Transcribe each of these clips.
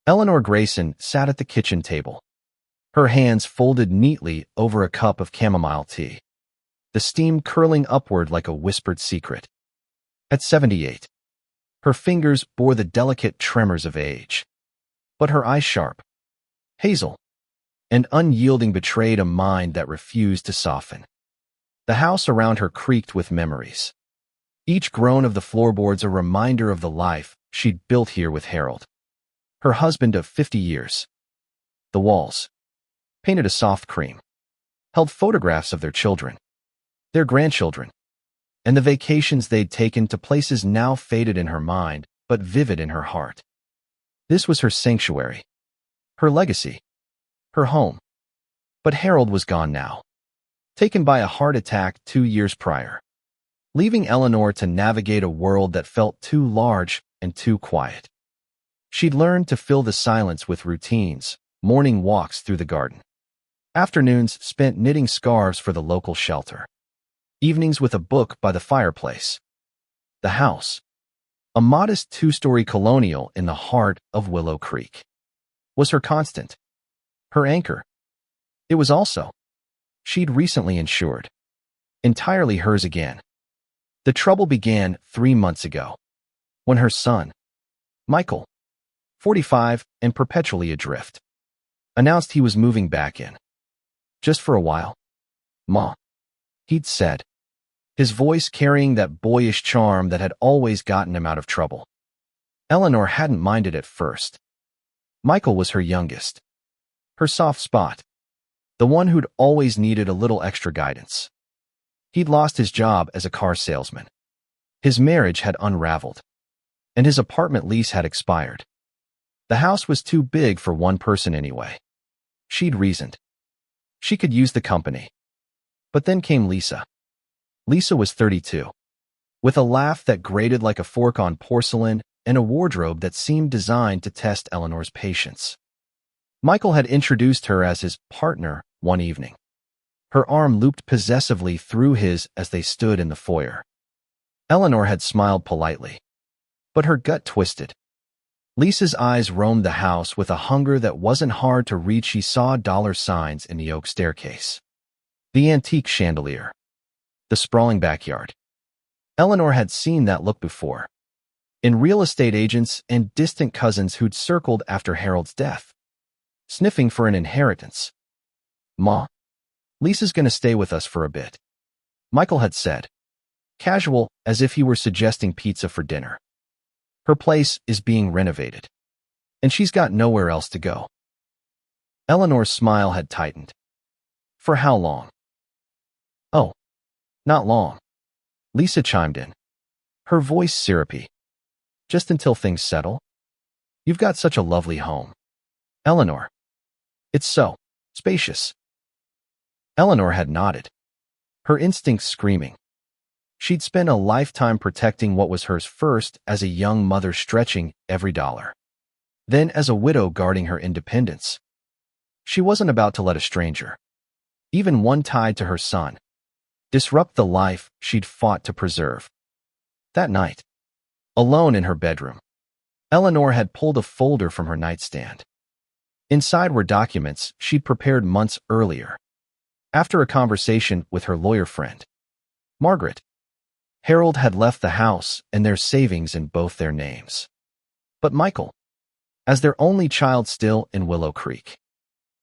Eleanor Grayson sat at the kitchen table, her hands folded neatly over a cup of chamomile tea, the steam curling upward like a whispered secret. At 78, her fingers bore the delicate tremors of age, but her eyes sharp, hazel, and unyielding betrayed a mind that refused to soften. The house around her creaked with memories, each groan of the floorboards a reminder of the life she'd built here with Harold, her husband of 50 years. The walls, painted a soft cream, held photographs of their children, their grandchildren, and the vacations they'd taken to places now faded in her mind but vivid in her heart. This was her sanctuary, her legacy, her home. But Harold was gone now, taken by a heart attack 2 years prior, leaving Eleanor to navigate a world that felt too large and too quiet. She'd learned to fill the silence with routines, morning walks through the garden, afternoons spent knitting scarves for the local shelter, evenings with a book by the fireplace. The house, a modest 2-story colonial in the heart of Willow Creek, was her constant, her anchor. It was also, she'd recently insured, entirely hers again. The trouble began 3 months ago, when her son, Michael, 45 and perpetually adrift, announced he was moving back in. Just for a while, Ma, he'd said, his voice carrying that boyish charm that had always gotten him out of trouble. Eleanor hadn't minded at first. Michael was her youngest, her soft spot, the one who'd always needed a little extra guidance. He'd lost his job as a car salesman. His marriage had unraveled, and his apartment lease had expired. The house was too big for one person anyway. She'd reasoned. She could use the company. But then came Lisa. Lisa was 32, with a laugh that grated like a fork on porcelain and a wardrobe that seemed designed to test Eleanor's patience. Michael had introduced her as his partner one evening. Her arm looped possessively through his as they stood in the foyer. Eleanor had smiled politely, but her gut twisted. Lisa's eyes roamed the house with a hunger that wasn't hard to read. She saw dollar signs in the oak staircase, the antique chandelier, the sprawling backyard. Eleanor had seen that look before, in real estate agents and distant cousins who'd circled after Harold's death, sniffing for an inheritance. Ma, Lisa's gonna stay with us for a bit, Michael had said, casual as if he were suggesting pizza for dinner. Her place is being renovated, and she's got nowhere else to go. Eleanor's smile had tightened. For how long? Oh, not long, Lisa chimed in, her voice syrupy. Just until things settle. You've got such a lovely home, Eleanor. It's so spacious. Eleanor had nodded, her instincts screaming. She'd spent a lifetime protecting what was hers, first as a young mother stretching every dollar, then as a widow guarding her independence. She wasn't about to let a stranger, even one tied to her son, disrupt the life she'd fought to preserve. That night, alone in her bedroom, Eleanor had pulled a folder from her nightstand. Inside were documents she'd prepared months earlier, after a conversation with her lawyer friend, Margaret. Harold had left the house and their savings in both their names. But Michael, as their only child still in Willow Creek,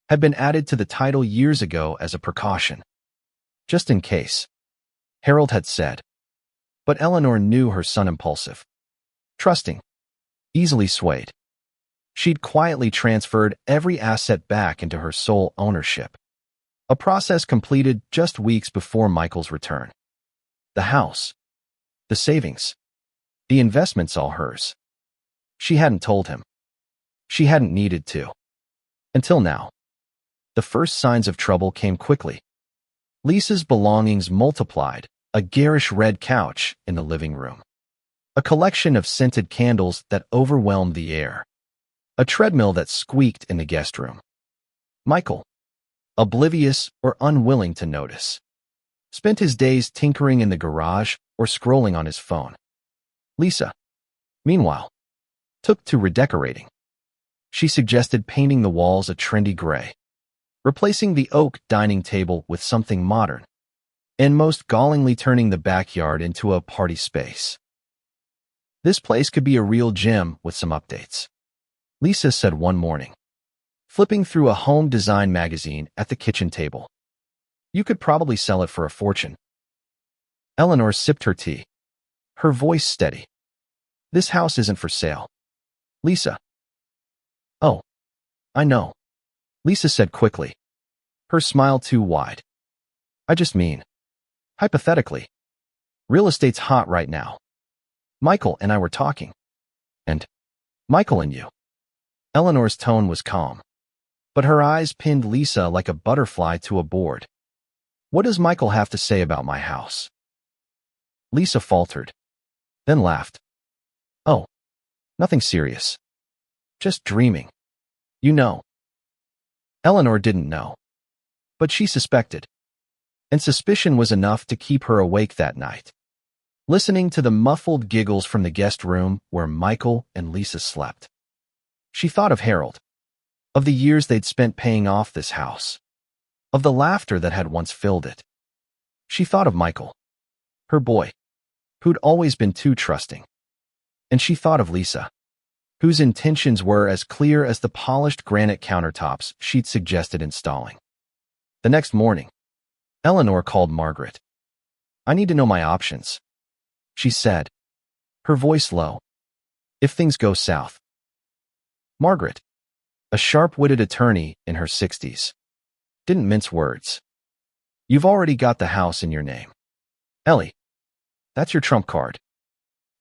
had been added to the title years ago as a precaution. Just in case, Harold had said. But Eleanor knew her son impulsive, trusting, easily swayed. She'd quietly transferred every asset back into her sole ownership, a process completed just weeks before Michael's return. The house, the savings, the investments, all hers. She hadn't told him. She hadn't needed to. Until now. The first signs of trouble came quickly. Lisa's belongings multiplied, a garish red couch in the living room, a collection of scented candles that overwhelmed the air, a treadmill that squeaked in the guest room. Michael, oblivious or unwilling to notice, spent his days tinkering in the garage or scrolling on his phone. Lisa, meanwhile, took to redecorating. She suggested painting the walls a trendy gray, replacing the oak dining table with something modern, and most gallingly turning the backyard into a party space. This place could be a real gem with some updates, Lisa said one morning, flipping through a home design magazine at the kitchen table. You could probably sell it for a fortune. Eleanor sipped her tea, her voice steady. This house isn't for sale, Lisa. Oh, I know, Lisa said quickly, her smile too wide. I just mean, hypothetically, real estate's hot right now. Michael and I were talking. And Michael and you. Eleanor's tone was calm, but her eyes pinned Lisa like a butterfly to a board. What does Michael have to say about my house? Lisa faltered, then laughed. Oh, nothing serious. Just dreaming. You know. Eleanor didn't know, but she suspected, and suspicion was enough to keep her awake that night, listening to the muffled giggles from the guest room where Michael and Lisa slept. She thought of Harold, of the years they'd spent paying off this house, of the laughter that had once filled it. She thought of Michael, her boy, who'd always been too trusting. And she thought of Lisa, whose intentions were as clear as the polished granite countertops she'd suggested installing. The next morning, Eleanor called Margaret. I need to know my options, she said, her voice low. If things go south. Margaret, a sharp-witted attorney in her 60s, didn't mince words. You've already got the house in your name. Ellie, that's your trump card.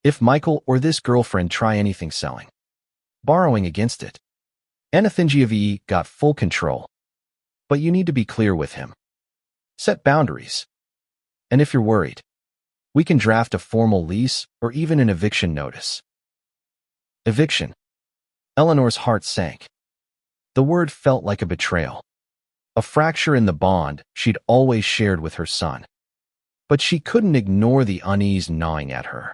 If Michael or this girlfriend try anything selling, borrowing against it, Anathingiavi got full control. But you need to be clear with him. Set boundaries. And if you're worried, we can draft a formal lease or even an eviction notice. Eviction. Eleanor's heart sank. The word felt like a betrayal, a fracture in the bond she'd always shared with her son. But she couldn't ignore the unease gnawing at her.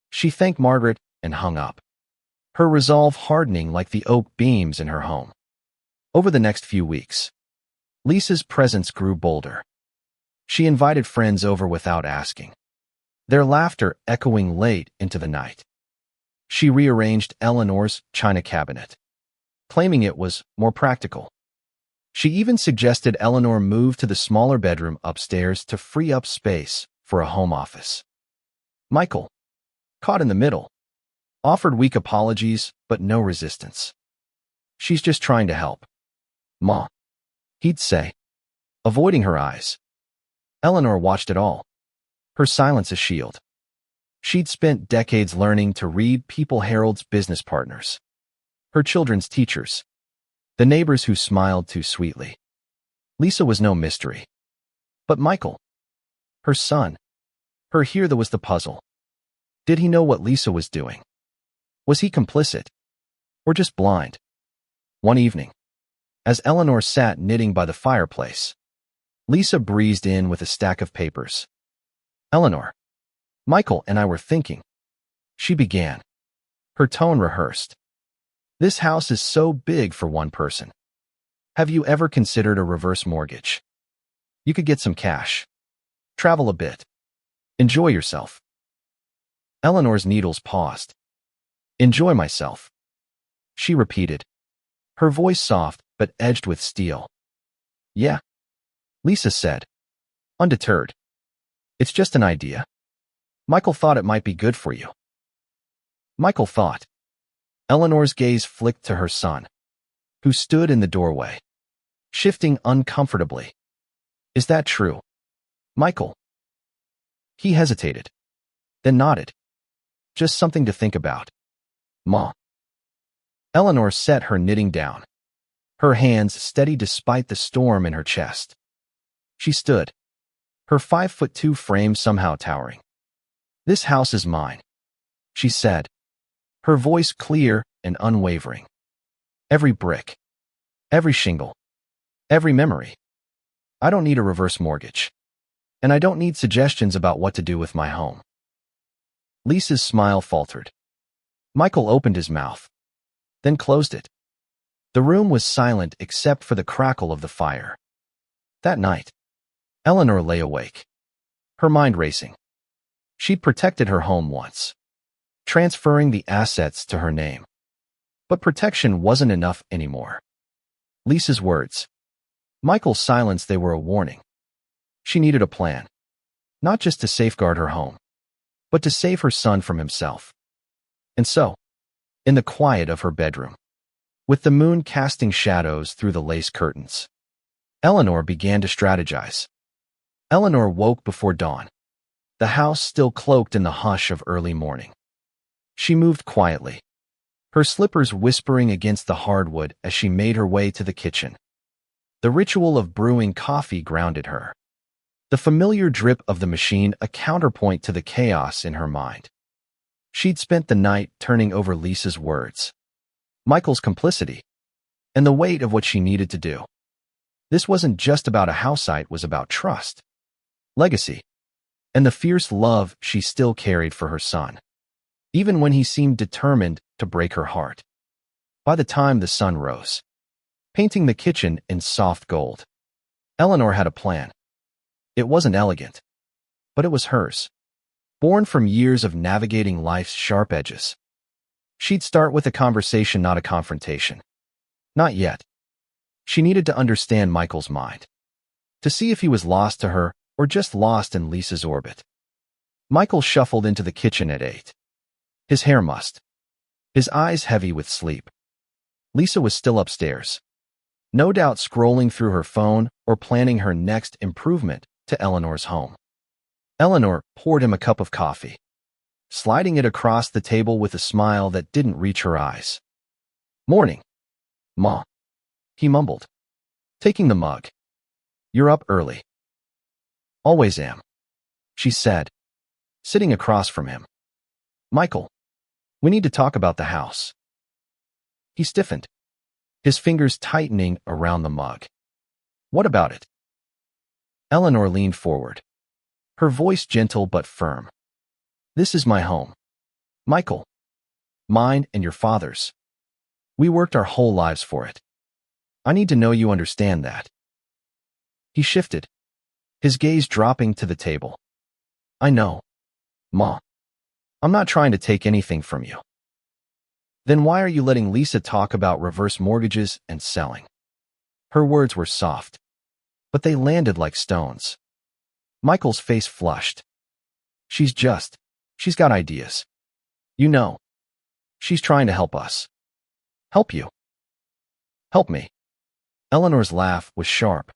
She thanked Margaret and hung up, her resolve hardening like the oak beams in her home. Over the next few weeks, Lisa's presence grew bolder. She invited friends over without asking, their laughter echoing late into the night. She rearranged Eleanor's china cabinet, claiming it was more practical. She even suggested Eleanor move to the smaller bedroom upstairs to free up space for a home office. Michael, caught in the middle, offered weak apologies but no resistance. She's just trying to help, Ma, he'd say, avoiding her eyes. Eleanor watched it all, her silence a shield. She'd spent decades learning to read people Harold's business partners, her children's teachers, the neighbors who smiled too sweetly. Lisa was no mystery. But Michael, her son, here there was the puzzle. Did he know what Lisa was doing? Was he complicit? Or just blind? One evening, as Eleanor sat knitting by the fireplace, Lisa breezed in with a stack of papers. Eleanor, Michael and I were thinking, she began, her tone rehearsed. This house is so big for one person. Have you ever considered a reverse mortgage? You could get some cash, travel a bit, enjoy yourself. Eleanor's needles paused. Enjoy myself, she repeated, her voice soft but edged with steel. Yeah, Lisa said, undeterred. It's just an idea. Michael thought it might be good for you. Michael thought. Eleanor's gaze flicked to her son, who stood in the doorway, shifting uncomfortably. Is that true, Michael? He hesitated, then nodded. Just something to think about, Ma. Eleanor set her knitting down, her hands steady despite the storm in her chest. She stood, her 5'2" frame somehow towering. This house is mine, she said, her voice clear and unwavering. Every brick, every shingle, every memory. I don't need a reverse mortgage, and I don't need suggestions about what to do with my home. Lisa's smile faltered. Michael opened his mouth, then closed it. The room was silent except for the crackle of the fire. That night, Eleanor lay awake, her mind racing. She'd protected her home once, transferring the assets to her name. But protection wasn't enough anymore. Lisa's words, Michael's silence, they were a warning. She needed a plan, not just to safeguard her home, but to save her son from himself. And so, in the quiet of her bedroom, with the moon casting shadows through the lace curtains, Eleanor began to strategize. Eleanor woke before dawn, the house still cloaked in the hush of early morning. She moved quietly, her slippers whispering against the hardwood as she made her way to the kitchen. The ritual of brewing coffee grounded her, the familiar drip of the machine a counterpoint to the chaos in her mind. She'd spent the night turning over Lisa's words, Michael's complicity, and the weight of what she needed to do. This wasn't just about a house site, it was about trust, legacy, and the fierce love she still carried for her son, even when he seemed determined to break her heart. By the time the sun rose, painting the kitchen in soft gold, Eleanor had a plan. It wasn't elegant, but it was hers, born from years of navigating life's sharp edges. She'd start with a conversation, not a confrontation. Not yet. She needed to understand Michael's mind, to see if he was lost to her or just lost in Lisa's orbit. Michael shuffled into the kitchen at 8. His hair mussed, his eyes heavy with sleep. Lisa was still upstairs, no doubt scrolling through her phone or planning her next improvement to Eleanor's home. Eleanor poured him a cup of coffee, sliding it across the table with a smile that didn't reach her eyes. Morning, Ma, he mumbled, taking the mug. You're up early. Always am, she said, sitting across from him. Michael, we need to talk about the house. He stiffened, his fingers tightening around the mug. What about it? Eleanor leaned forward, her voice gentle but firm. This is my home, Michael. Mine and your father's. We worked our whole lives for it. I need to know you understand that. He shifted, his gaze dropping to the table. I know, Ma. I'm not trying to take anything from you. Then why are you letting Lisa talk about reverse mortgages and selling? Her words were soft, but they landed like stones. Michael's face flushed. She's got ideas. You know, she's trying to help us. Help you. Help me. Eleanor's laugh was sharp,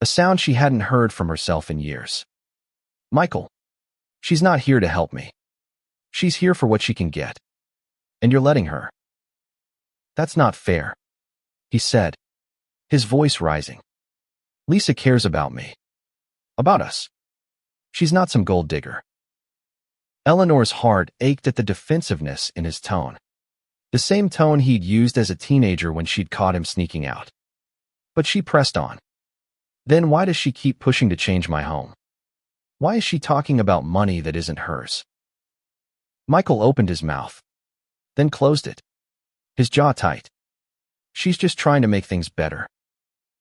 a sound she hadn't heard from herself in years. Michael, she's not here to help me. She's here for what she can get. And you're letting her. That's not fair, he said, his voice rising. Lisa cares about me. About us. She's not some gold digger. Eleanor's heart ached at the defensiveness in his tone, the same tone he'd used as a teenager when she'd caught him sneaking out. But she pressed on. Then why does she keep pushing to change my home? Why is she talking about money that isn't hers? Michael opened his mouth, then closed it, his jaw tight. She's just trying to make things better.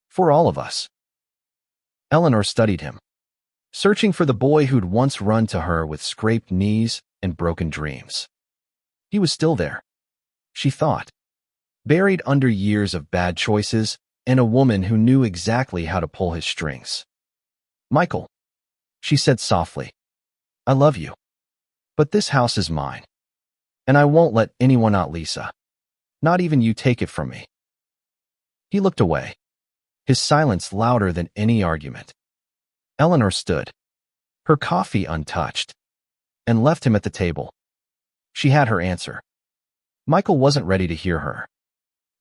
For all of us. Eleanor studied him, searching for the boy who'd once run to her with scraped knees and broken dreams. He was still there, she thought, buried under years of bad choices and a woman who knew exactly how to pull his strings. Michael, she said softly, I love you. But this house is mine. And I won't let anyone, not Lisa, not even you, take it from me. He looked away, his silence louder than any argument. Eleanor stood, her coffee untouched, and left him at the table. She had her answer. Michael wasn't ready to hear her.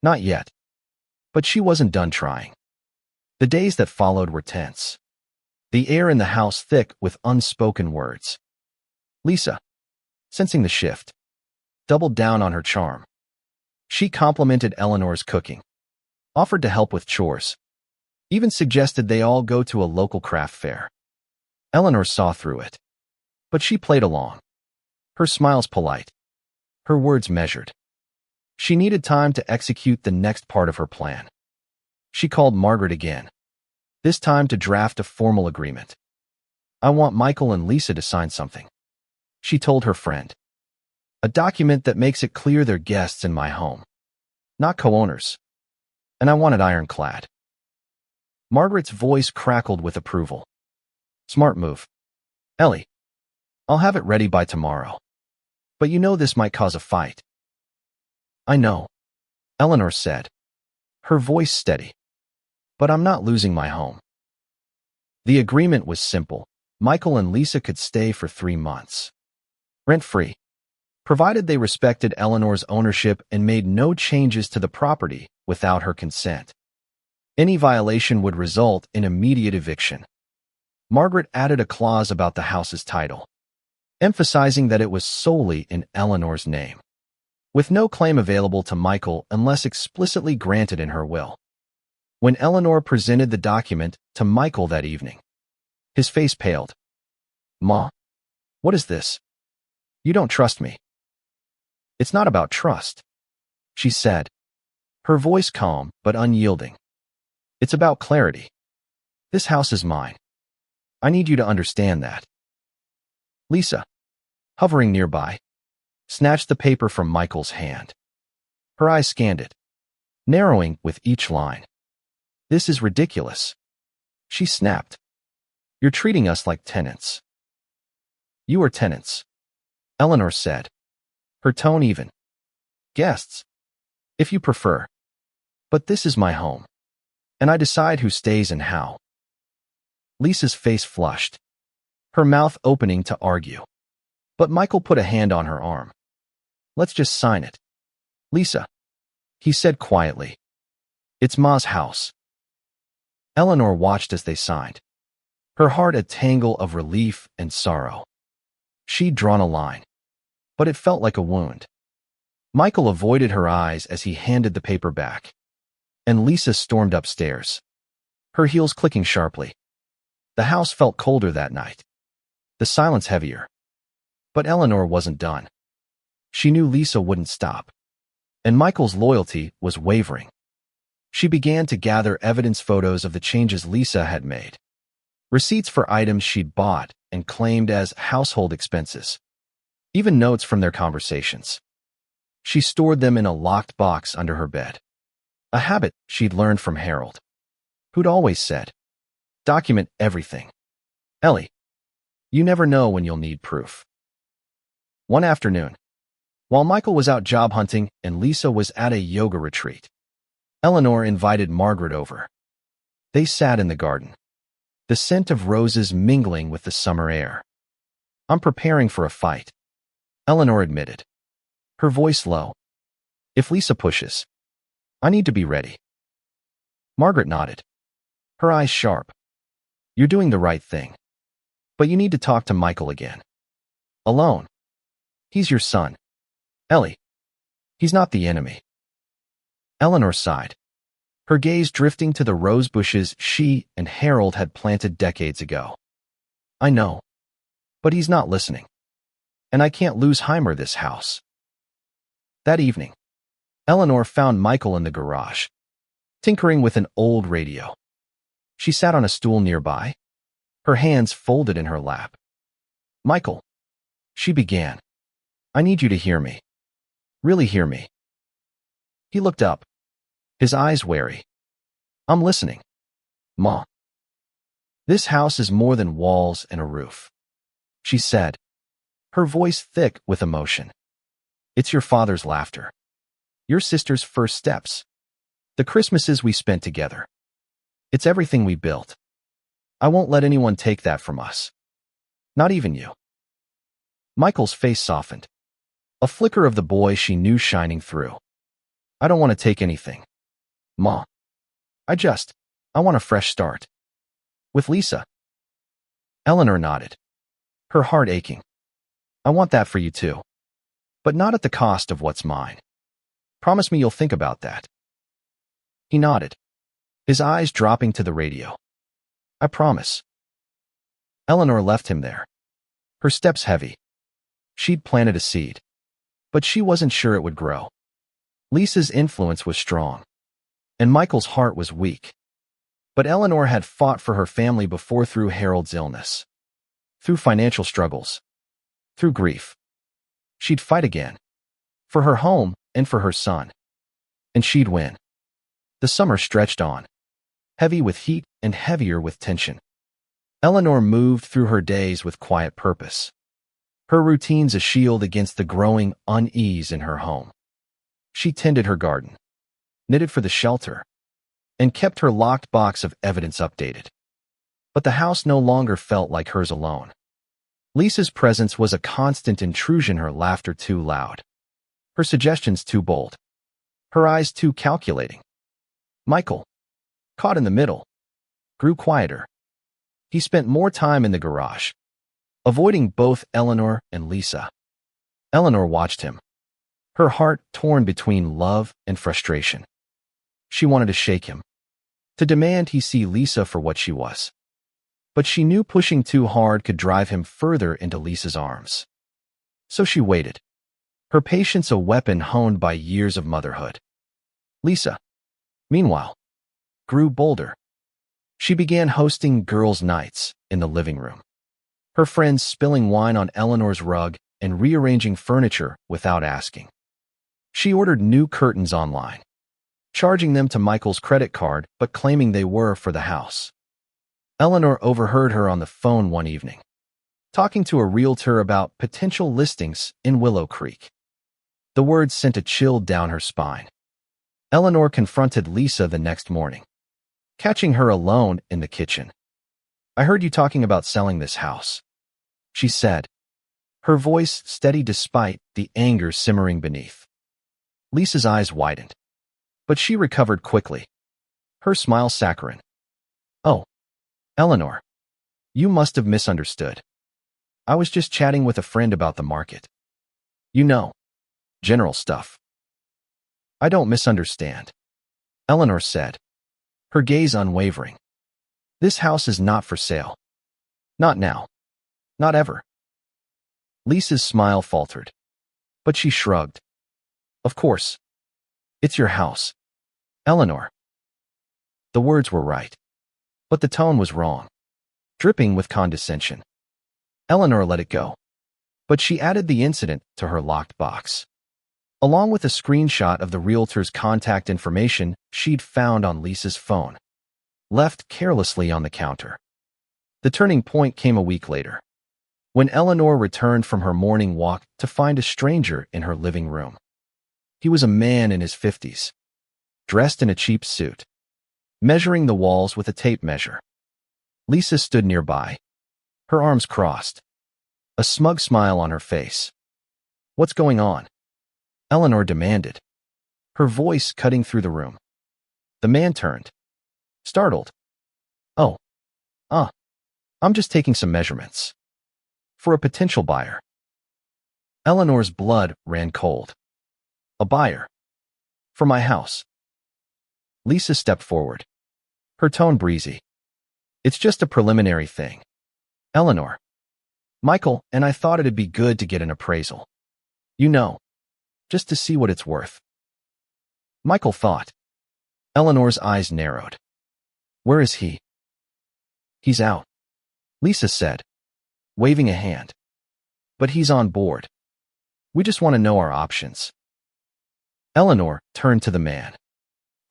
Not yet. But she wasn't done trying. The days that followed were tense, the air in the house thick with unspoken words. Lisa, sensing the shift, doubled down on her charm. She complimented Eleanor's cooking, offered to help with chores, even suggested they all go to a local craft fair. Eleanor saw through it, but she played along, her smiles polite, her words measured. She needed time to execute the next part of her plan. She called Margaret again, this time to draft a formal agreement. I want Michael and Lisa to sign something, she told her friend. A document that makes it clear they're guests in my home, not co-owners. And I want it ironclad. Margaret's voice crackled with approval. Smart move. Ellie, I'll have it ready by tomorrow. But you know this might cause a fight. I know, Eleanor said, her voice steady. But I'm not losing my home. The agreement was simple. Michael and Lisa could stay for 3 months, rent-free, provided they respected Eleanor's ownership and made no changes to the property without her consent. Any violation would result in immediate eviction. Margaret added a clause about the house's title, emphasizing that it was solely in Eleanor's name, with no claim available to Michael unless explicitly granted in her will. When Eleanor presented the document to Michael that evening, his face paled. Ma, what is this? You don't trust me. It's not about trust, she said, her voice calm but unyielding. It's about clarity. This house is mine. I need you to understand that. Lisa, hovering nearby, snatched the paper from Michael's hand. Her eyes scanned it, narrowing with each line. This is ridiculous, she snapped. You're treating us like tenants. You are tenants, Eleanor said, her tone even. Guests, if you prefer. But this is my home, and I decide who stays and how. Lisa's face flushed, her mouth opening to argue. But Michael put a hand on her arm. Let's just sign it. Lisa, he said quietly. It's Ma's house. Eleanor watched as they signed, her heart a tangle of relief and sorrow. She'd drawn a line, but it felt like a wound. Michael avoided her eyes as he handed the paper back, and Lisa stormed upstairs, her heels clicking sharply. The house felt colder that night, the silence heavier. But Eleanor wasn't done. She knew Lisa wouldn't stop, and Michael's loyalty was wavering. She began to gather evidence, photos of the changes Lisa had made, receipts for items she'd bought and claimed as household expenses, even notes from their conversations. She stored them in a locked box under her bed, a habit she'd learned from Harold, who'd always said, document everything. Ellie, you never know when you'll need proof. One afternoon, while Michael was out job hunting and Lisa was at a yoga retreat, Eleanor invited Margaret over. They sat in the garden, the scent of roses mingling with the summer air. I'm preparing for a fight, Eleanor admitted, her voice low. If Lisa pushes, I need to be ready. Margaret nodded, her eyes sharp. You're doing the right thing. But you need to talk to Michael again. Alone. He's your son. Ellie, he's not the enemy. Eleanor sighed, her gaze drifting to the rose bushes she and Harold had planted decades ago. I know, but he's not listening. And I can't lose Heimer this house. That evening, Eleanor found Michael in the garage, tinkering with an old radio. She sat on a stool nearby, her hands folded in her lap. Michael, she began, I need you to hear me. Really hear me. He looked up, his eyes wary. I'm listening, Ma. This house is more than walls and a roof, she said, her voice thick with emotion. It's your father's laughter, your sister's first steps, the Christmases we spent together. It's everything we built. I won't let anyone take that from us. Not even you. Michael's face softened, a flicker of the boy she knew shining through. I don't want to take anything, Ma. I want a fresh start. With Lisa. Eleanor nodded, her heart aching. I want that for you too. But not at the cost of what's mine. Promise me you'll think about that. He nodded, his eyes dropping to the radio. I promise. Eleanor left him there, her steps heavy. She'd planted a seed, but she wasn't sure it would grow. Lisa's influence was strong, and Michael's heart was weak. But Eleanor had fought for her family before through Harold's illness, through financial struggles, through grief. She'd fight again, for her home and for her son. And she'd win. The summer stretched on, heavy with heat and heavier with tension. Eleanor moved through her days with quiet purpose, her routines a shield against the growing unease in her home. She tended her garden, knitted for the shelter, and kept her locked box of evidence updated. But the house no longer felt like hers alone. Lisa's presence was a constant intrusion, her laughter too loud, her suggestions too bold, her eyes too calculating. Michael, caught in the middle, grew quieter. He spent more time in the garage, avoiding both Eleanor and Lisa. Eleanor watched him, her heart torn between love and frustration. She wanted to shake him, to demand he see Lisa for what she was. But she knew pushing too hard could drive him further into Lisa's arms. So she waited, her patience a weapon honed by years of motherhood. Lisa, meanwhile, grew bolder. She began hosting girls' nights in the living room, her friends spilling wine on Eleanor's rug and rearranging furniture without asking. She ordered new curtains online, charging them to Michael's credit card but claiming they were for the house. Eleanor overheard her on the phone one evening, talking to a realtor about potential listings in Willow Creek. The words sent a chill down her spine. Eleanor confronted Lisa the next morning, catching her alone in the kitchen. "I heard you talking about selling this house," she said, her voice steady despite the anger simmering beneath. Lisa's eyes widened, but she recovered quickly, her smile saccharine. "Oh, Eleanor, you must have misunderstood. I was just chatting with a friend about the market. You know, general stuff." "I don't misunderstand," Eleanor said, her gaze unwavering. "This house is not for sale. Not now. Not ever." Lisa's smile faltered, but she shrugged. "Of course. It's your house, Eleanor." The words were right, but the tone was wrong, dripping with condescension. Eleanor let it go, but she added the incident to her locked box, along with a screenshot of the realtor's contact information she'd found on Lisa's phone, left carelessly on the counter. The turning point came a week later, when Eleanor returned from her morning walk to find a stranger in her living room. He was a man in his 50s, dressed in a cheap suit, measuring the walls with a tape measure. Lisa stood nearby, her arms crossed, a smug smile on her face. "What's going on?" Eleanor demanded, her voice cutting through the room. The man turned, startled. "Oh, I'm just taking some measurements. For a potential buyer." Eleanor's blood ran cold. "A buyer? For my house?" Lisa stepped forward, her tone breezy. "It's just a preliminary thing, Eleanor. Michael and I thought it'd be good to get an appraisal. You know, just to see what it's worth." Michael thought. Eleanor's eyes narrowed. "Where is he?" "He's out," Lisa said, waving a hand. "But he's on board. We just want to know our options." Eleanor turned to the man,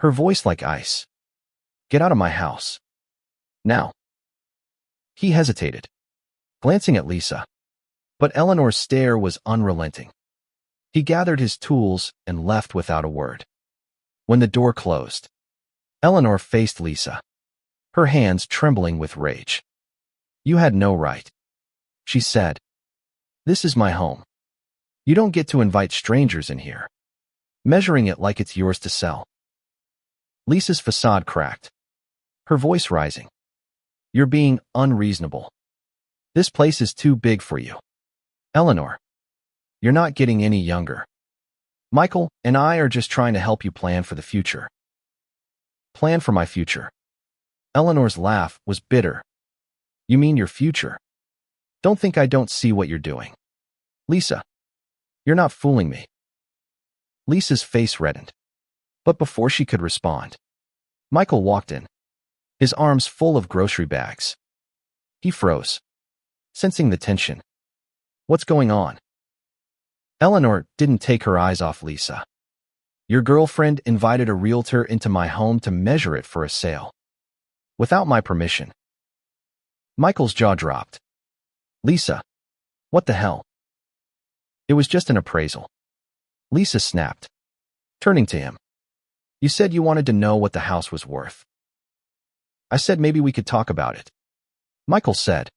her voice like ice. "Get out of my house. Now." He hesitated, glancing at Lisa, but Eleanor's stare was unrelenting. He gathered his tools and left without a word. When the door closed, Eleanor faced Lisa, her hands trembling with rage. "You had no right," she said. "This is my home. You don't get to invite strangers in here, measuring it like it's yours to sell." Lisa's facade cracked, her voice rising. "You're being unreasonable. This place is too big for you. Eleanor, you're not getting any younger. Michael and I are just trying to help you plan for the future." "Plan for my future?" Eleanor's laugh was bitter. "You mean your future? Don't think I don't see what you're doing. Lisa, you're not fooling me." Lisa's face reddened. But before she could respond, Michael walked in, his arms full of grocery bags. He froze, sensing the tension. What's going on? Eleanor didn't take her eyes off Lisa. Your girlfriend invited a realtor into my home to measure it for a sale. Without my permission. Michael's jaw dropped. Lisa, what the hell? It was just an appraisal. Lisa snapped, turning to him. You said you wanted to know what the house was worth. I said maybe we could talk about it. Michael said,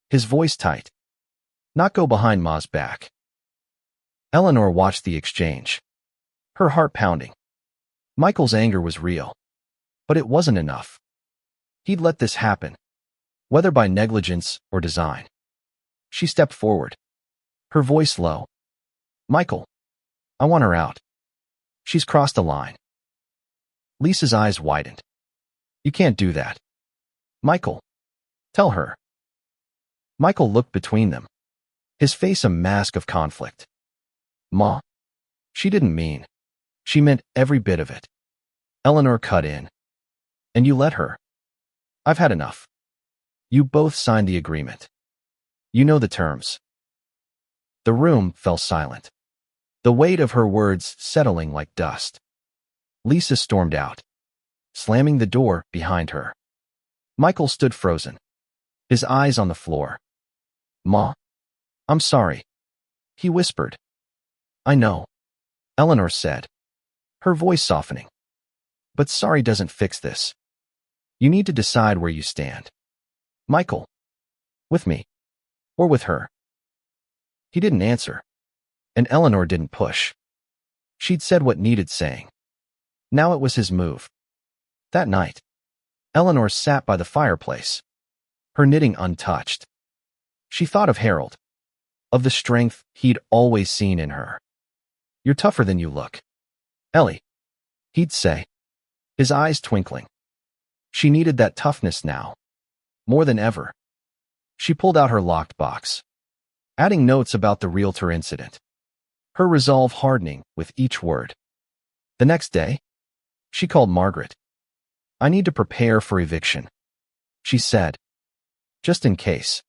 his voice tight. Not go behind Ma's back. Eleanor watched the exchange, her heart pounding. Michael's anger was real, but it wasn't enough. He'd let this happen, whether by negligence or design. She stepped forward, her voice low. Michael, I want her out. She's crossed a line. Lisa's eyes widened. You can't do that. Michael, tell her. Michael looked between them, his face a mask of conflict. Ma, she didn't mean. She meant every bit of it. Eleanor cut in. And you let her. I've had enough. You both signed the agreement. You know the terms. The room fell silent, the weight of her words settling like dust. Lisa stormed out, slamming the door behind her. Michael stood frozen, his eyes on the floor. Ma, I'm sorry, he whispered. I know, Eleanor said, her voice softening. But sorry doesn't fix this. You need to decide where you stand. Michael, with me, or with her? He didn't answer, and Eleanor didn't push. She'd said what needed saying. Now it was his move. That night, Eleanor sat by the fireplace, her knitting untouched. She thought of Harold, of the strength he'd always seen in her. You're tougher than you look, Ellie, he'd say, his eyes twinkling. She needed that toughness now, more than ever. She pulled out her locked box, adding notes about the realtor incident, her resolve hardening with each word. The next day, she called Margaret. I need to prepare for eviction, she said, just in case.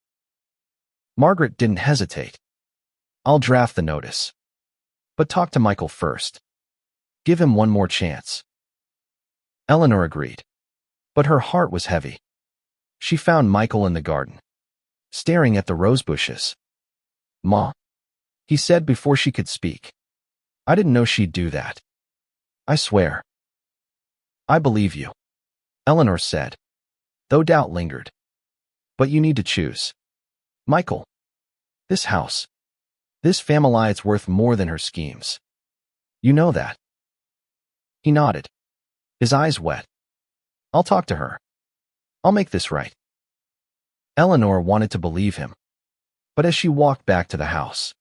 Margaret didn't hesitate. I'll draft the notice. But talk to Michael first. Give him one more chance. Eleanor agreed, but her heart was heavy. She found Michael in the garden, staring at the rose bushes. Ma, he said before she could speak. I didn't know she'd do that. I swear. I believe you, Eleanor said, though doubt lingered. But you need to choose. Michael, this house, this family's worth more than her schemes. You know that. He nodded, his eyes wet. I'll talk to her. I'll make this right. Eleanor wanted to believe him, but as she walked back to the house,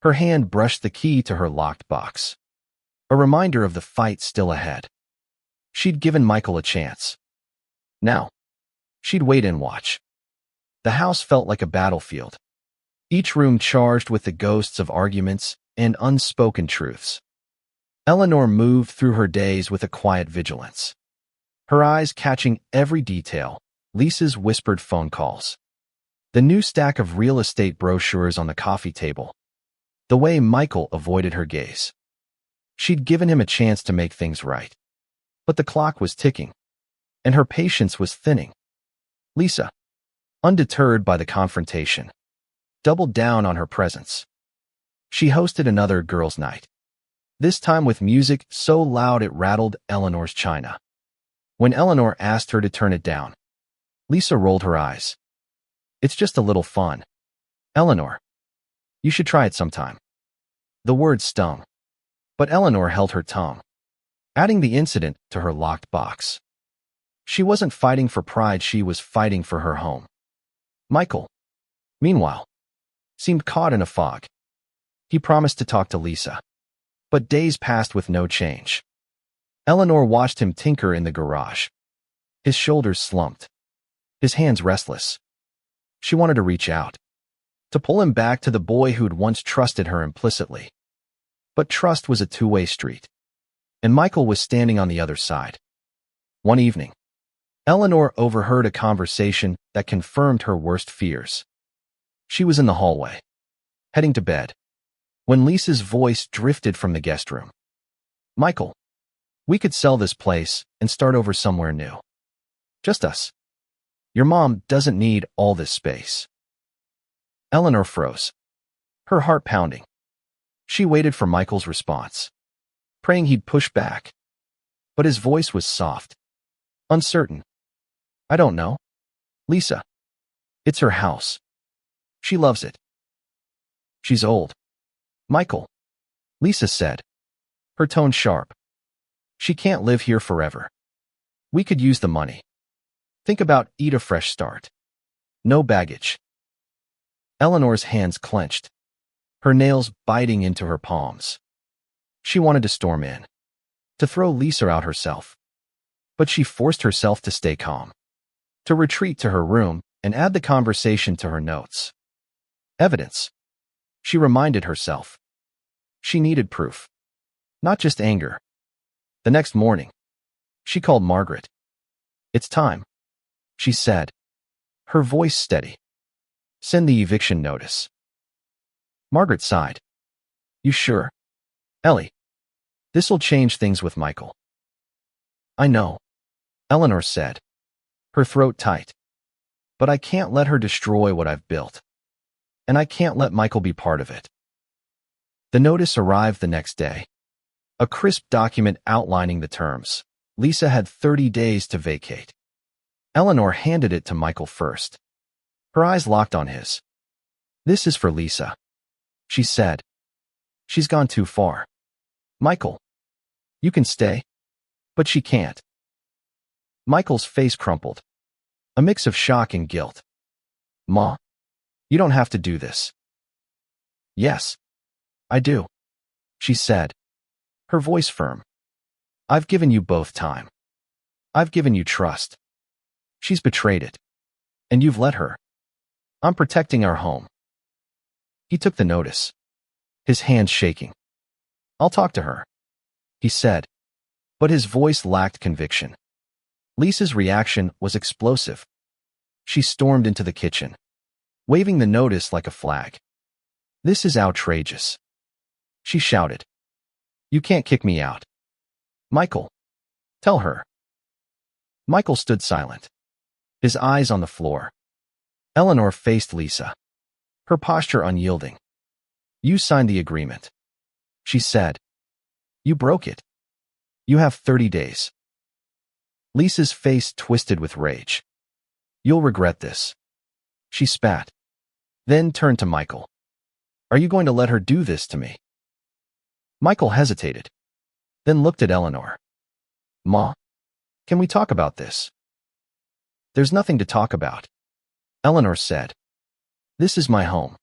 her hand brushed the key to her locked box, a reminder of the fight still ahead. She'd given Michael a chance. Now, she'd wait and watch. The house felt like a battlefield, each room charged with the ghosts of arguments and unspoken truths. Eleanor moved through her days with a quiet vigilance, her eyes catching every detail, Lisa's whispered phone calls, the new stack of real estate brochures on the coffee table, the way Michael avoided her gaze. She'd given him a chance to make things right, but the clock was ticking, and her patience was thinning. Lisa, undeterred by the confrontation, doubled down on her presence. She hosted another girls' night, this time with music so loud it rattled Eleanor's china. When Eleanor asked her to turn it down, Lisa rolled her eyes. It's just a little fun. Eleanor, you should try it sometime. The word stung, but Eleanor held her tongue, adding the incident to her locked box. She wasn't fighting for pride, she was fighting for her home. Michael, meanwhile, seemed caught in a fog. He promised to talk to Lisa, but days passed with no change. Eleanor watched him tinker in the garage, his shoulders slumped, his hands restless. She wanted to reach out, to pull him back to the boy who'd once trusted her implicitly. But trust was a two-way street, and Michael was standing on the other side. One evening, Eleanor overheard a conversation that confirmed her worst fears. She was in the hallway, heading to bed, when Lisa's voice drifted from the guest room. "Michael, we could sell this place and start over somewhere new. Just us. Your mom doesn't need all this space." Eleanor froze, her heart pounding. She waited for Michael's response, praying he'd push back. But his voice was soft, uncertain. "I don't know, Lisa. It's her house. She loves it. She's old." "Michael," Lisa said, her tone sharp. "She can't live here forever. We could use the money. Think about a fresh start. No baggage." Eleanor's hands clenched, her nails biting into her palms. She wanted to storm in, to throw Lisa out herself. But she forced herself to stay calm, to retreat to her room and add the conversation to her notes. Evidence. She reminded herself. She needed proof, not just anger. The next morning, she called Margaret. "It's time," she said, her voice steady. "Send the eviction notice." Margaret sighed. "You sure, Ellie? This'll change things with Michael." "I know," Eleanor said, her throat tight. "But I can't let her destroy what I've built. And I can't let Michael be part of it." The notice arrived the next day. A crisp document outlining the terms. Lisa had 30 days to vacate. Eleanor handed it to Michael first. Her eyes locked on his. "This is for Lisa," she said. "She's gone too far. Michael, you can stay, but she can't." Michael's face crumpled, a mix of shock and guilt. "Ma, you don't have to do this." "Yes, I do," she said, her voice firm. "I've given you both time. I've given you trust. She's betrayed it, and you've let her. I'm protecting our home." He took the notice, his hands shaking. "I'll talk to her," he said, but his voice lacked conviction. Lisa's reaction was explosive. She stormed into the kitchen, waving the notice like a flag. "This is outrageous," she shouted. "You can't kick me out. Michael, tell her." Michael stood silent, his eyes on the floor. Eleanor faced Lisa, her posture unyielding. "You signed the agreement," she said. "You broke it. You have 30 days. Lisa's face twisted with rage. "You'll regret this," she spat, then turned to Michael. "Are you going to let her do this to me?" Michael hesitated, then looked at Eleanor. "Ma, can we talk about this?" "There's nothing to talk about," Eleanor said. "This is my home.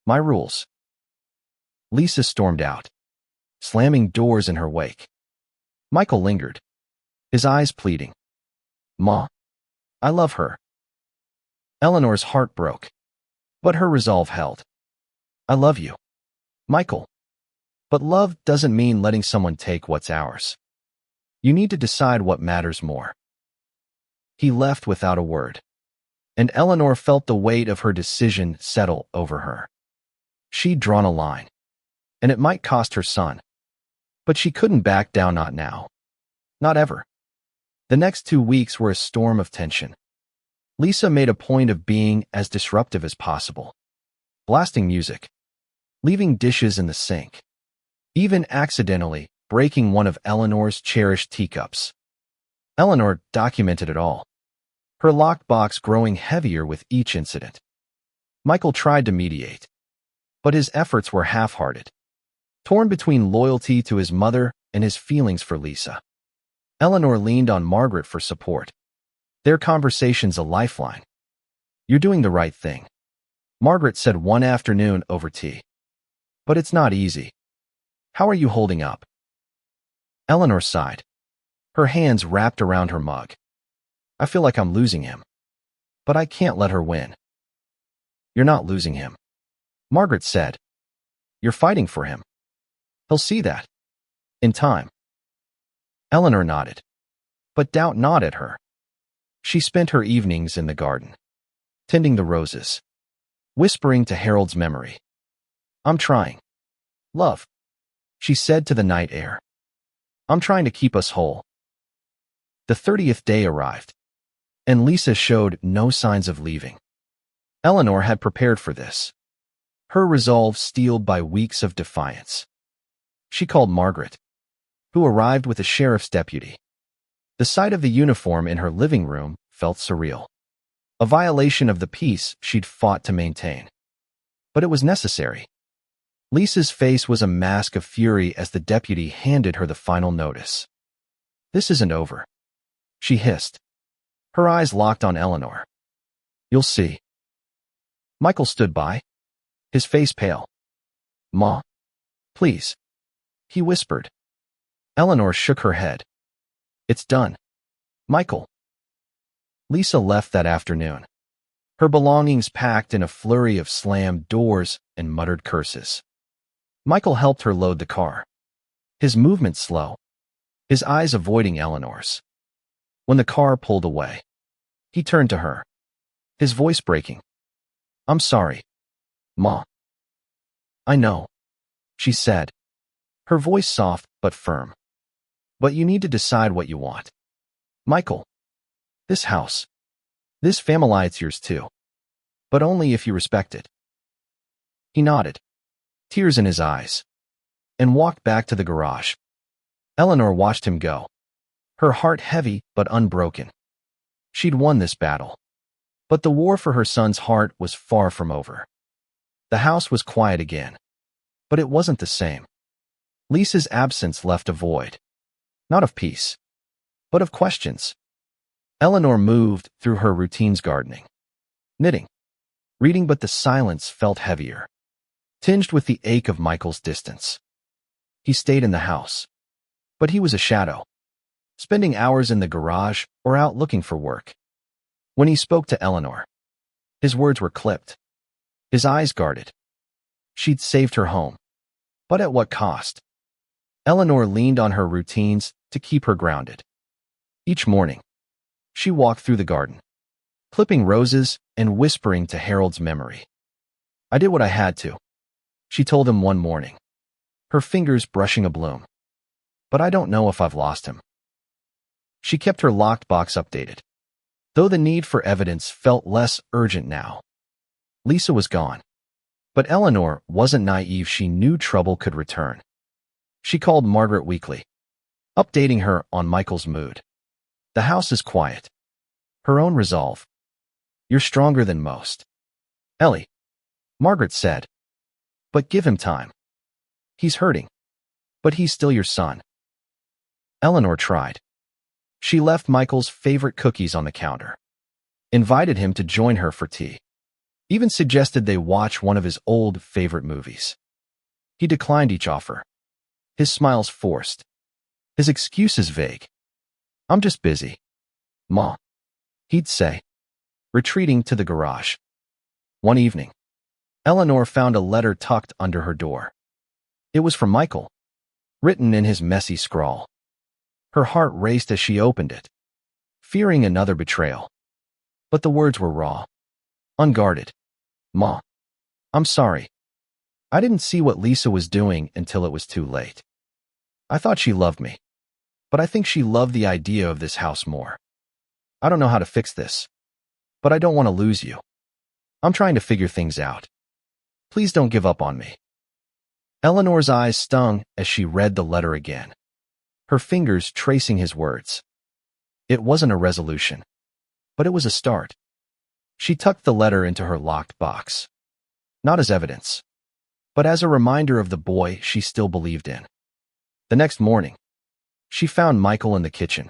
My rules." Lisa stormed out, slamming doors in her wake. Michael lingered, his eyes pleading. "Ma, I love her." Eleanor's heart broke, but her resolve held. "I love you, Michael. But love doesn't mean letting someone take what's ours. You need to decide what matters more." He left without a word, and Eleanor felt the weight of her decision settle over her. She'd drawn a line, and it might cost her son. But she couldn't back down, not now. Not ever. The next 2 weeks were a storm of tension. Lisa made a point of being as disruptive as possible, blasting music, leaving dishes in the sink, even accidentally breaking one of Eleanor's cherished teacups. Eleanor documented it all, her locked box growing heavier with each incident. Michael tried to mediate, but his efforts were half-hearted, torn between loyalty to his mother and his feelings for Lisa. Eleanor leaned on Margaret for support, their conversations a lifeline. "You're doing the right thing," Margaret said one afternoon over tea. "But it's not easy. How are you holding up?" Eleanor sighed, her hands wrapped around her mug. "I feel like I'm losing him, but I can't let her win." "You're not losing him," Margaret said. "You're fighting for him." He'll see that. In time. Eleanor nodded, but doubt gnawed at her. She spent her evenings in the garden, tending the roses, whispering to Harold's memory. I'm trying. Love, she said to the night air. I'm trying to keep us whole. The 30th day arrived, and Lisa showed no signs of leaving. Eleanor had prepared for this, her resolve steeled by weeks of defiance. She called Margaret, who arrived with a sheriff's deputy. The sight of the uniform in her living room felt surreal, a violation of the peace she'd fought to maintain. But it was necessary. Lisa's face was a mask of fury as the deputy handed her the final notice. This isn't over, she hissed. Her eyes locked on Eleanor. You'll see. Michael stood by, his face pale. Ma, please, he whispered. Eleanor shook her head. It's done. Michael. Lisa left that afternoon, her belongings packed in a flurry of slammed doors and muttered curses. Michael helped her load the car, his movements slow, his eyes avoiding Eleanor's. When the car pulled away, he turned to her, his voice breaking. I'm sorry, Ma. I know, she said, her voice soft but firm. But you need to decide what you want. Michael, this house, this family, it's yours too. But only if you respect it. He nodded, tears in his eyes, and walked back to the garage. Eleanor watched him go, her heart heavy but unbroken. She'd won this battle, but the war for her son's heart was far from over. The house was quiet again, but it wasn't the same. Lisa's absence left a void, not of peace, but of questions. Eleanor moved through her routines, gardening, knitting, reading, but the silence felt heavier, tinged with the ache of Michael's distance. He stayed in the house, but he was a shadow, spending hours in the garage or out looking for work. When he spoke to Eleanor, his words were clipped, his eyes guarded. She'd saved her home, but at what cost? Eleanor leaned on her routines to keep her grounded. Each morning, she walked through the garden, clipping roses and whispering to Harold's memory. I did what I had to, she told him one morning, her fingers brushing a bloom. But I don't know if I've lost him. She kept her locked box updated, though the need for evidence felt less urgent now. Lisa was gone, but Eleanor wasn't naive. She knew trouble could return. She called Margaret weekly, updating her on Michael's mood. The house is quiet. Her own resolve. You're stronger than most. Ellie, Margaret said. But give him time. He's hurting. But he's still your son. Eleanor tried. She left Michael's favorite cookies on the counter, invited him to join her for tea, even suggested they watch one of his old favorite movies. He declined each offer, his smiles forced, his excuses vague. I'm just busy, Ma, he'd say, retreating to the garage. One evening, Eleanor found a letter tucked under her door. It was from Michael, written in his messy scrawl. Her heart raced as she opened it, fearing another betrayal. But the words were raw, unguarded. Ma, I'm sorry. I didn't see what Lisa was doing until it was too late. I thought she loved me, but I think she loved the idea of this house more. I don't know how to fix this, but I don't want to lose you. I'm trying to figure things out. Please don't give up on me. Eleanor's eyes stung as she read the letter again, her fingers tracing his words. It wasn't a resolution, but it was a start. She tucked the letter into her locked box, not as evidence, but as a reminder of the boy she still believed in. The next morning, she found Michael in the kitchen,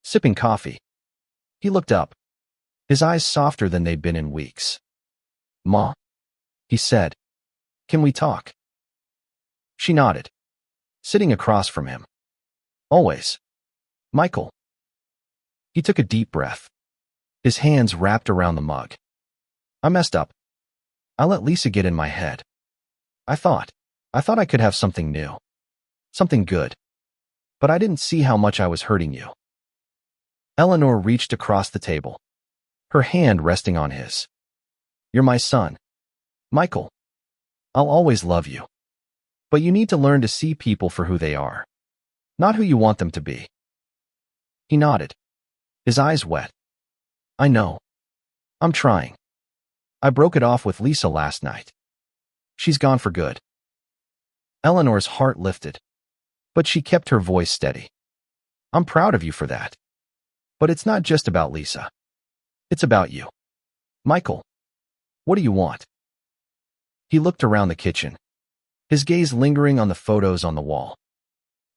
sipping coffee. He looked up, his eyes softer than they'd been in weeks. Ma, he said, can we talk? She nodded, sitting across from him. Always. Michael. He took a deep breath, his hands wrapped around the mug. I messed up. I let Lisa get in my head. I thought I could have something new. Something good. But I didn't see how much I was hurting you. Eleanor reached across the table, her hand resting on his. You're my son, Michael. I'll always love you. But you need to learn to see people for who they are, not who you want them to be. He nodded, his eyes wet. I know. I'm trying. I broke it off with Lisa last night. She's gone for good. Eleanor's heart lifted, but she kept her voice steady. I'm proud of you for that. But it's not just about Lisa. It's about you. Michael, what do you want? He looked around the kitchen, his gaze lingering on the photos on the wall.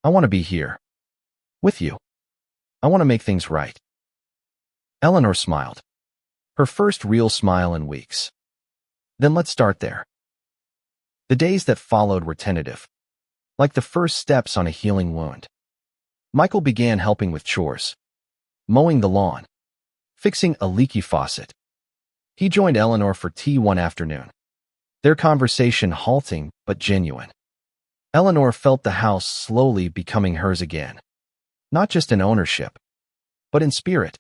I want to be here. With you. I want to make things right. Eleanor smiled, her first real smile in weeks. Then let's start there. The days that followed were tentative, like the first steps on a healing wound. Michael began helping with chores, mowing the lawn, fixing a leaky faucet. He joined Eleanor for tea one afternoon, their conversation halting but genuine. Eleanor felt the house slowly becoming hers again, not just in ownership, but in spirit.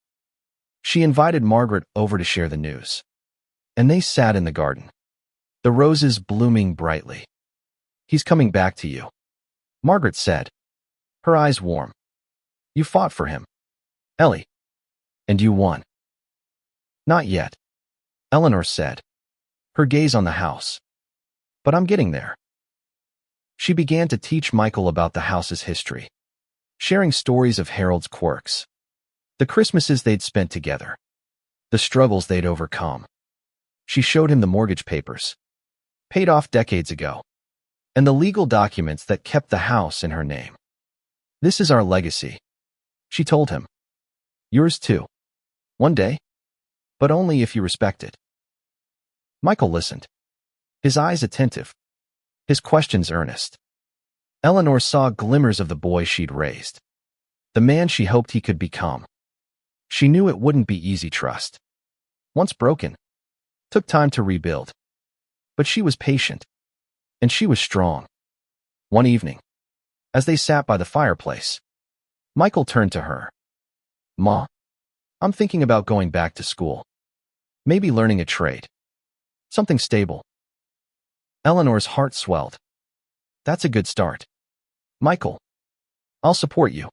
She invited Margaret over to share the news, and they sat in the garden, the roses blooming brightly. He's coming back to you, Margaret said, her eyes warm. You fought for him, Ellie, and you won. Not yet, Eleanor said, her gaze on the house. But I'm getting there. She began to teach Michael about the house's history, sharing stories of Harold's quirks, the Christmases they'd spent together, the struggles they'd overcome. She showed him the mortgage papers, paid off decades ago, and the legal documents that kept the house in her name. This is our legacy, she told him. Yours too. One day. But only if you respect it. Michael listened, his eyes attentive, his questions earnest. Eleanor saw glimmers of the boy she'd raised, the man she hoped he could become. She knew it wouldn't be easy trust. Once broken, took time to rebuild. But she was patient, and she was strong. One evening, as they sat by the fireplace, Michael turned to her. Ma, I'm thinking about going back to school. Maybe learning a trade. Something stable. Eleanor's heart swelled. That's a good start. Michael, I'll support you.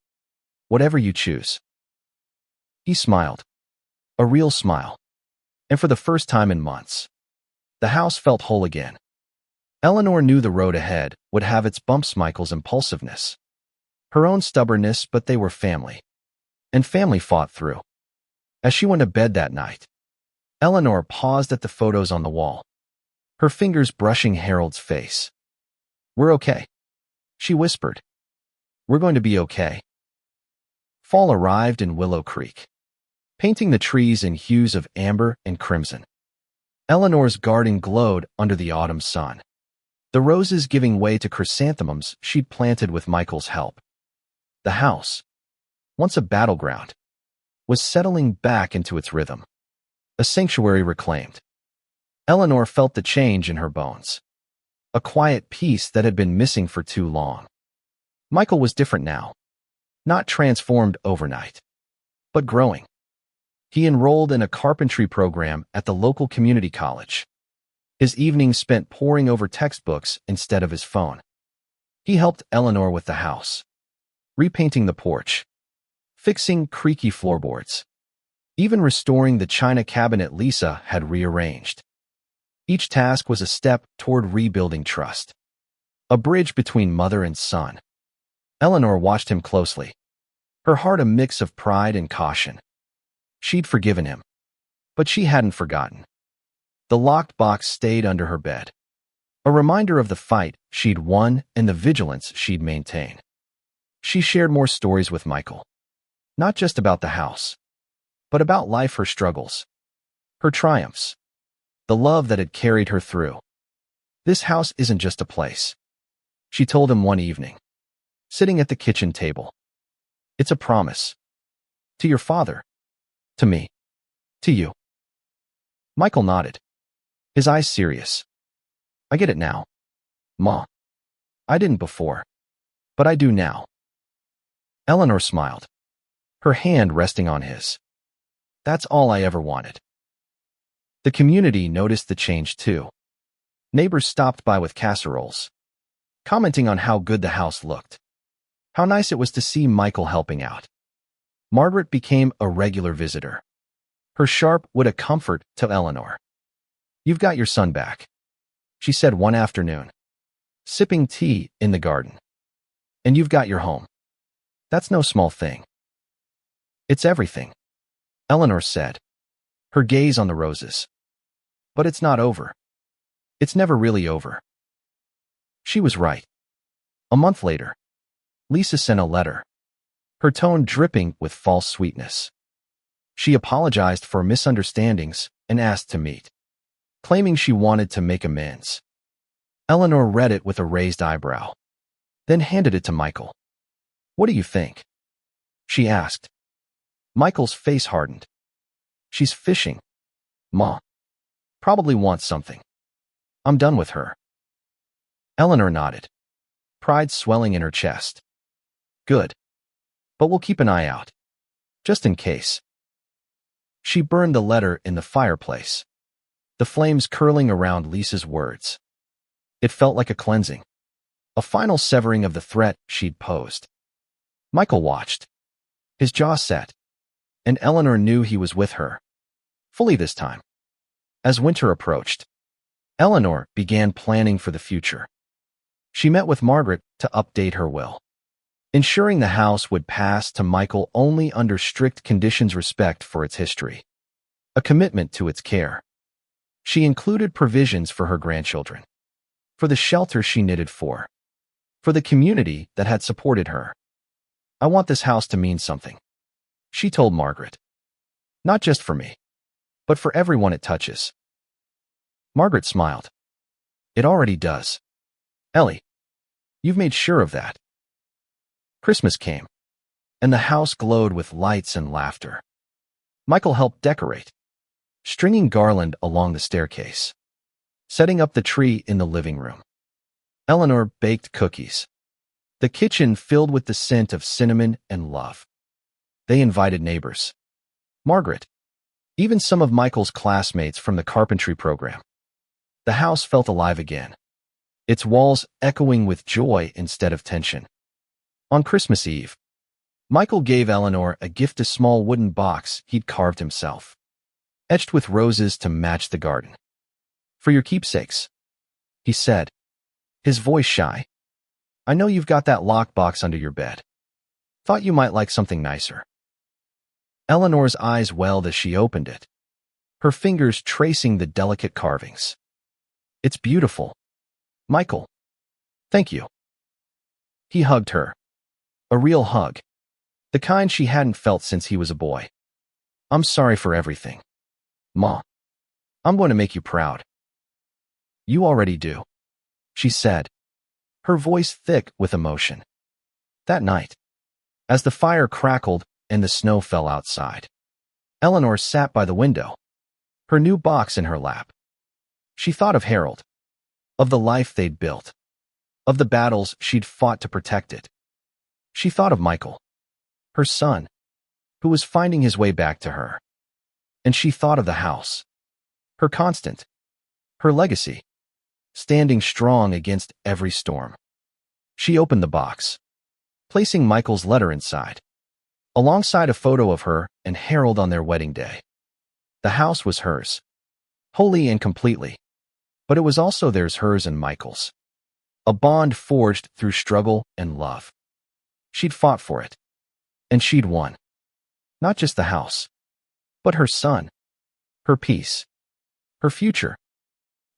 Whatever you choose. He smiled. A real smile. And for the first time in months, the house felt whole again. Eleanor knew the road ahead would have its bumps, Michael's impulsiveness, her own stubbornness, but they were family. And family fought through. As she went to bed that night, Eleanor paused at the photos on the wall, her fingers brushing Harold's face. We're okay, she whispered. We're going to be okay. Fall arrived in Willow Creek, painting the trees in hues of amber and crimson. Eleanor's garden glowed under the autumn sun, the roses giving way to chrysanthemums she'd planted with Michael's help. The house, once a battleground, was settling back into its rhythm, a sanctuary reclaimed. Eleanor felt the change in her bones, a quiet peace that had been missing for too long. Michael was different now, not transformed overnight, but growing. He enrolled in a carpentry program at the local community college, his evenings spent poring over textbooks instead of his phone. He helped Eleanor with the house, repainting the porch, fixing creaky floorboards, even restoring the china cabinet Lisa had rearranged. Each task was a step toward rebuilding trust, a bridge between mother and son. Eleanor watched him closely, her heart a mix of pride and caution. She'd forgiven him, but she hadn't forgotten. The locked box stayed under her bed, a reminder of the fight she'd won and the vigilance she'd maintained. She shared more stories with Michael, not just about the house, but about life, her struggles, her triumphs, the love that had carried her through. This house isn't just a place, she told him one evening, sitting at the kitchen table. It's a promise. To your father. To me. To you. Michael nodded, his eyes serious. I get it now, Ma. I didn't before. But I do now. Eleanor smiled, her hand resting on his. That's all I ever wanted. The community noticed the change too. Neighbors stopped by with casseroles, commenting on how good the house looked, how nice it was to see Michael helping out. Margaret became a regular visitor, her sharp wit a comfort to Eleanor. You've got your son back, she said one afternoon, sipping tea in the garden. And you've got your home. That's no small thing. It's everything, Eleanor said, her gaze on the roses. But it's not over. It's never really over. She was right. A month later, Lisa sent a letter, her tone dripping with false sweetness. She apologized for misunderstandings and asked to meet, claiming she wanted to make amends. Eleanor read it with a raised eyebrow, then handed it to Michael. What do you think? She asked. Michael's face hardened. She's fishing, Ma. Probably wants something. I'm done with her. Eleanor nodded, pride swelling in her chest. Good. But we'll keep an eye out, just in case. She burned the letter in the fireplace, the flames curling around Lisa's words. It felt like a cleansing, a final severing of the threat she'd posed. Michael watched, his jaw set, and Eleanor knew he was with her, fully this time. As winter approached, Eleanor began planning for the future. She met with Margaret to update her will, ensuring the house would pass to Michael only under strict conditions, respect for its history, a commitment to its care. She included provisions for her grandchildren, for the shelter she knitted for the community that had supported her. I want this house to mean something, she told Margaret. Not just for me, but for everyone it touches. Margaret smiled. It already does. Ellie, you've made sure of that. Christmas came, and the house glowed with lights and laughter. Michael helped decorate, stringing garland along the staircase, setting up the tree in the living room. Eleanor baked cookies, the kitchen filled with the scent of cinnamon and love. They invited neighbors, Margaret, even some of Michael's classmates from the carpentry program. The house felt alive again, its walls echoing with joy instead of tension. On Christmas Eve, Michael gave Eleanor a gift, a small wooden box he'd carved himself, etched with roses to match the garden. For your keepsakes, he said, his voice shy. I know you've got that lockbox under your bed. Thought you might like something nicer. Eleanor's eyes welled as she opened it, her fingers tracing the delicate carvings. It's beautiful, Michael. Thank you. He hugged her. A real hug, the kind she hadn't felt since he was a boy. I'm sorry for everything, Ma. I'm going to make you proud. You already do, she said, her voice thick with emotion. That night, as the fire crackled and the snow fell outside, Eleanor sat by the window, her new box in her lap. She thought of Harold, of the life they'd built, of the battles she'd fought to protect it. She thought of Michael, her son, who was finding his way back to her. And she thought of the house, her constant, her legacy, standing strong against every storm. She opened the box, placing Michael's letter inside, alongside a photo of her and Harold on their wedding day. The house was hers, wholly and completely, but it was also theirs, hers and Michael's. A bond forged through struggle and love. She'd fought for it, and she'd won. Not just the house, but her son, her peace, her future.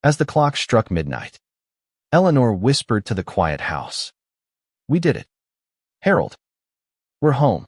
As the clock struck midnight, Eleanor whispered to the quiet house. We did it. Harold, we're home.